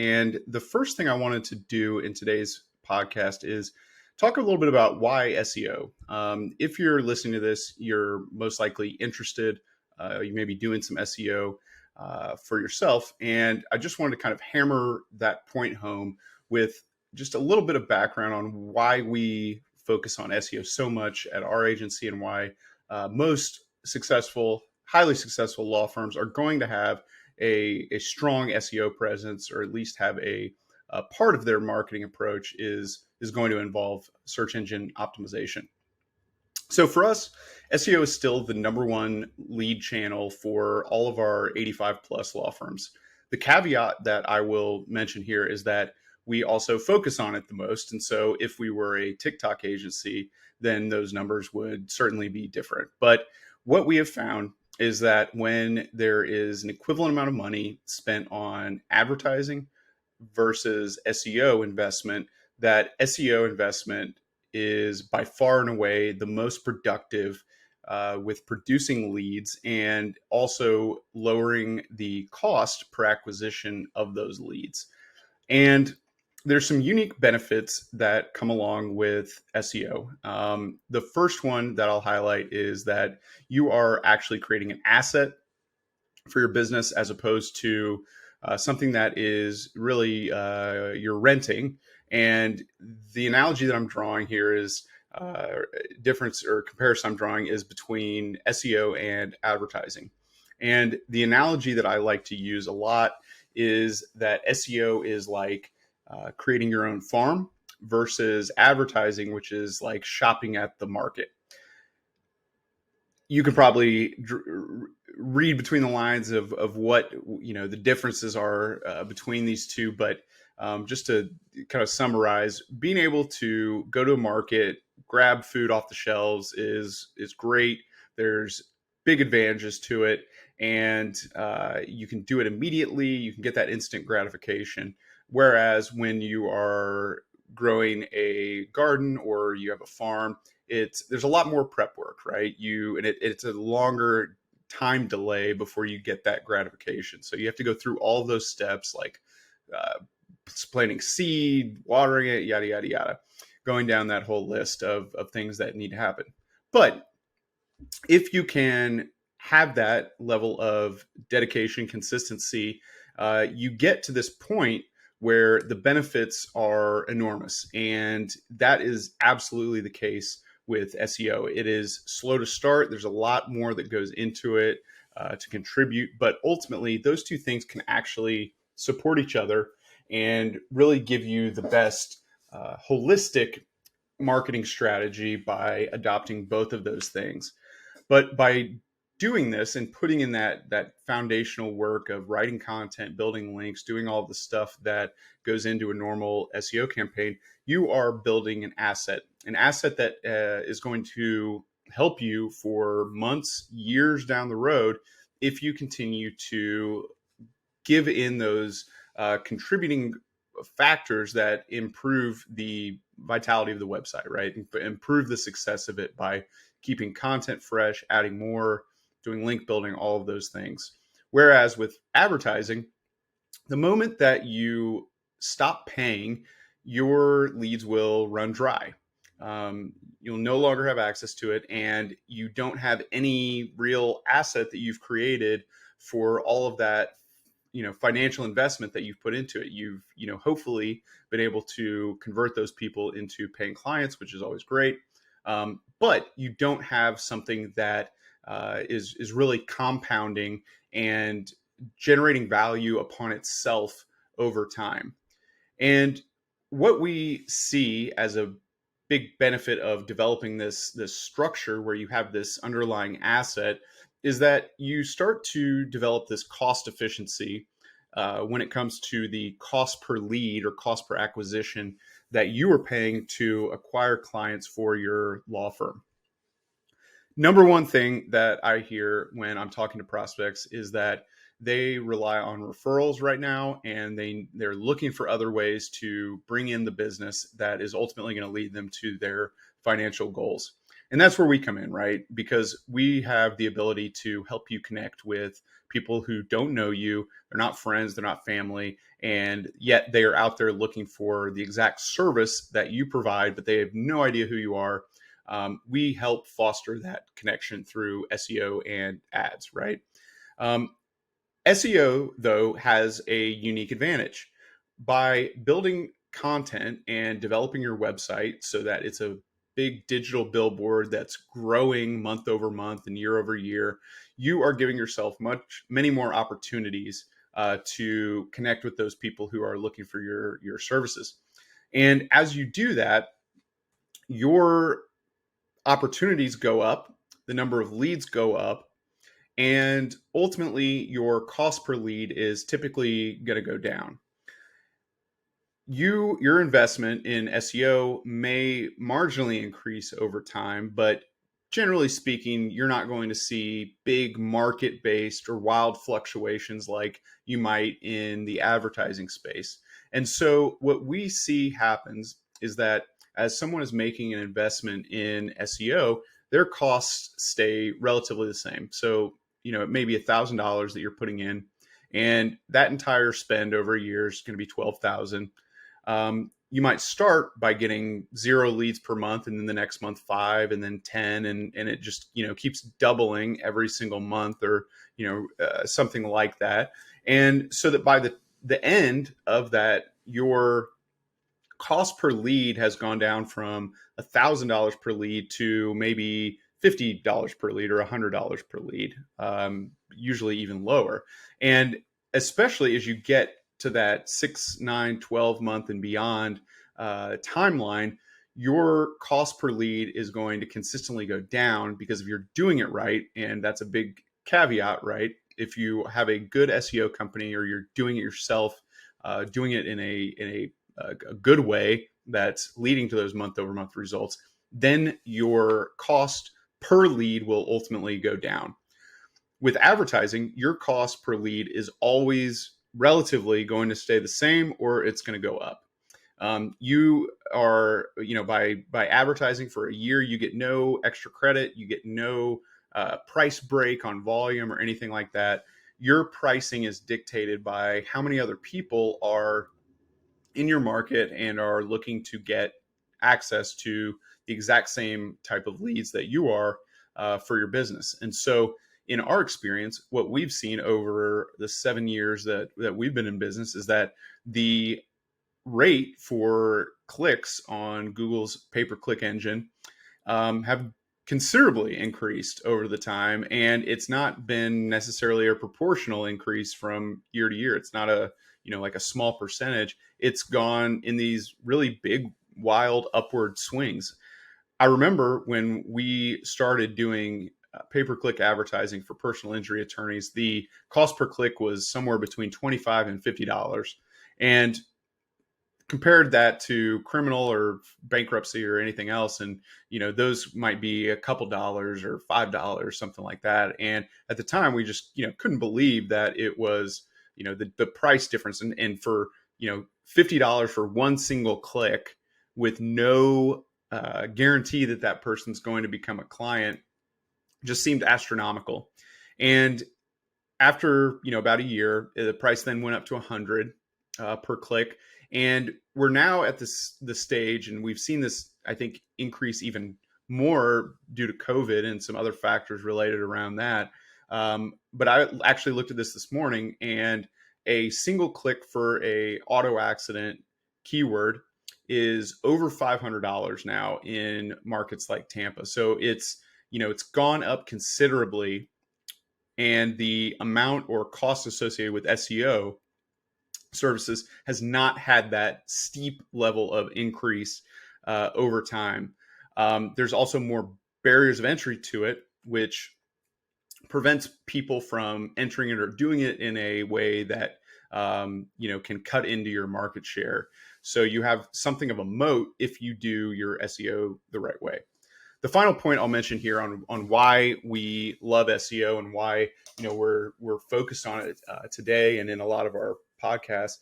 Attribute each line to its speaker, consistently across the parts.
Speaker 1: And the first thing I wanted to do in today's podcast is talk a little bit about why SEO. If you're listening to this, you're most likely interested. You may be doing some SEO for yourself. And I just wanted to kind of hammer that point home with just a little bit of background on why we focus on SEO so much at our agency and why most successful, highly successful law firms are going to have a strong SEO presence, or at least have a part of their marketing approach is going to involve search engine optimization. So for us, SEO is still the number one lead channel for all of our 85 plus law firms. The caveat that I will mention here is that we also focus on it the most. And so if we were a TikTok agency, then those numbers would certainly be different. But what we have found is that when there is an equivalent amount of money spent on advertising versus SEO investment, that SEO investment is by far and away the most productive with producing leads and also lowering the cost per acquisition of those leads. And there's some unique benefits that come along with SEO. The first one that I'll highlight is that you are actually creating an asset for your business as opposed to something that is really you're renting. And the analogy that I'm drawing here is difference or comparison I'm drawing is between SEO and advertising. And the analogy that I like to use a lot is that SEO is like creating your own farm versus advertising, which is like shopping at the market. You can probably read between the lines of what the differences are between these two, but just to kind of summarize, being able to go to a market, grab food off the shelves is great. There's big advantages to it, and you can do it immediately. You can get that instant gratification. Whereas when you are growing a garden or you have a farm, there's a lot more prep work, right? It's a longer time delay before you get that gratification. So you have to go through all those steps, like planting seed, watering it, yada, yada, yada, going down that whole list of things that need to happen. But if you can have that level of dedication, consistency, you get to this point where the benefits are enormous. And that is absolutely the case with SEO. It is slow to start. There's a lot more that goes into it to contribute. But ultimately, those two things can actually support each other and really give you the best holistic marketing strategy by adopting both of those things. But by doing this and putting in that foundational work of writing content, building links, doing all the stuff that goes into a normal SEO campaign, you are building an asset that is going to help you for months, years down the road if you continue to give in those contributing factors that improve the vitality of the website, right? Improve the success of it by keeping content fresh, adding more, doing link building, all of those things. Whereas with advertising, the moment that you stop paying, your leads will run dry. You'll no longer have access to it, and you don't have any real asset that you've created for all of that financial investment that you've put into it. You've hopefully been able to convert those people into paying clients, which is always great. But you don't have something that is really compounding and generating value upon itself over time. And what we see as a big benefit of developing this structure where you have this underlying asset is that you start to develop this cost efficiency when it comes to the cost per lead or cost per acquisition that you are paying to acquire clients for your law firm. Number one thing that I hear when I'm talking to prospects is that they rely on referrals right now, and they're looking for other ways to bring in the business that is ultimately going to lead them to their financial goals. And that's where we come in, right? Because we have the ability to help you connect with people who don't know you. They're not friends, they're not family, and yet they are out there looking for the exact service that you provide, but they have no idea who you are. We help foster that connection through SEO and ads, right? Um, SEO, though, has a unique advantage. By building content and developing your website so that it's a big digital billboard that's growing month over month and year over year, you are giving yourself many more opportunities to connect with those people who are looking for your services. And as you do that, your opportunities go up, the number of leads go up, and ultimately your cost per lead is typically going to go down. Your investment in SEO may marginally increase over time, but generally speaking, you're not going to see big market based or wild fluctuations like you might in the advertising space. And so what we see happens is that as someone is making an investment in SEO, their costs stay relatively the same. So, it may be $1,000 that you're putting in, and that entire spend over a year is going to be 12,000. You might start by getting 0 leads per month, and then the next month 5, and then 10, and it just keeps doubling every single month, or something like that. And so that by the end of that, your cost per lead has gone down from $1,000 per lead to maybe $50 per lead or $100 per lead, usually even lower. And especially as you get to that 6, 9, 12 month and beyond timeline, your cost per lead is going to consistently go down, because if you're doing it right, and that's a big caveat, right? If you have a good SEO company, or you're doing it yourself, doing it in a good way that's leading to those month over month results, then your cost per lead will ultimately go down. With advertising, your cost per lead is always relatively going to stay the same, or it's going to go up. You are, by advertising for a year, you get no extra credit, you get no price break on volume or anything like that. Your pricing is dictated by how many other people are in your market and are looking to get access to the exact same type of leads that you are for your business. And so, in our experience, what we've seen over the 7 years that we've been in business is that the rate for clicks on Google's pay-per-click engine have considerably increased over the time, and it's not been necessarily a proportional increase from year to year. It's not like a small percentage. It's gone in these really big, wild upward swings. I remember when we started doing pay-per-click advertising for personal injury attorneys, the cost per click was somewhere between $25 and $50. And compared that to criminal or bankruptcy or anything else, and those might be a couple dollars or $5, something like that. And at the time, we just couldn't believe that it was the price difference, and for $50 for one single click with no guarantee that that person's going to become a client just seemed astronomical. And after about a year, the price then went up to 100 per click, and we're now at the stage, and we've seen this, I think, increase even more due to COVID and some other factors related around that. But I actually looked at this morning, and a single click for a auto accident keyword is over $500 now in markets like Tampa. So it's gone up considerably, and the amount or cost associated with SEO services has not had that steep level of increase over time. There's also more barriers of entry to it, which prevents people from entering it or doing it in a way that can cut into your market share. So you have something of a moat if you do your SEO the right way. The final point I'll mention here on why we love SEO and why we're focused on it today and in a lot of our podcasts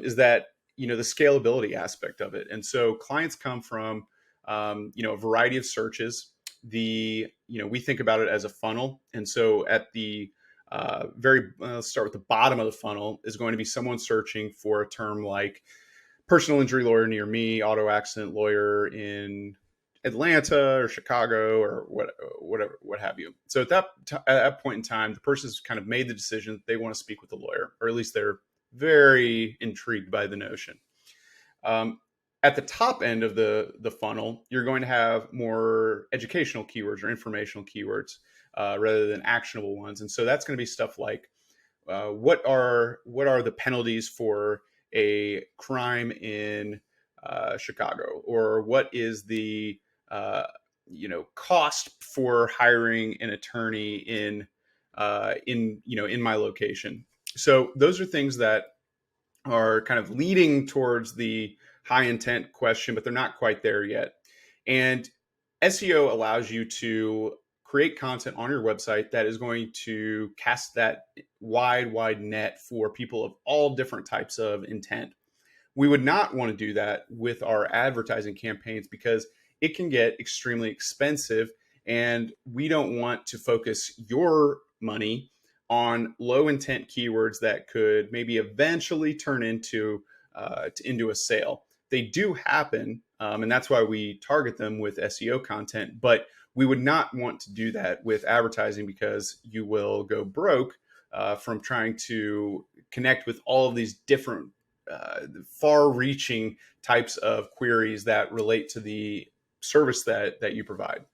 Speaker 1: is that the scalability aspect of it. And so clients come from a variety of searches. we think about it as a funnel. And so at the let's start with the bottom of the funnel is going to be someone searching for a term like personal injury lawyer near me, auto accident lawyer in Atlanta or Chicago or whatever, what have you. So at that point in time, the person's kind of made the decision that they want to speak with a lawyer, or at least they're very intrigued by the notion. At the top end of the funnel, you're going to have more educational keywords or informational keywords rather than actionable ones. And so that's going to be stuff like what are the penalties for a crime in Chicago, or what is the cost for hiring an attorney in my location. So those are things that are kind of leading towards the high intent question, but they're not quite there yet. And SEO allows you to create content on your website that is going to cast that wide net for people of all different types of intent. We would not want to do that with our advertising campaigns because it can get extremely expensive, and we don't want to focus your money on low intent keywords that could maybe eventually turn into a sale. They do happen, and that's why we target them with SEO content, but we would not want to do that with advertising because you will go broke from trying to connect with all of these different far-reaching types of queries that relate to the service that you provide.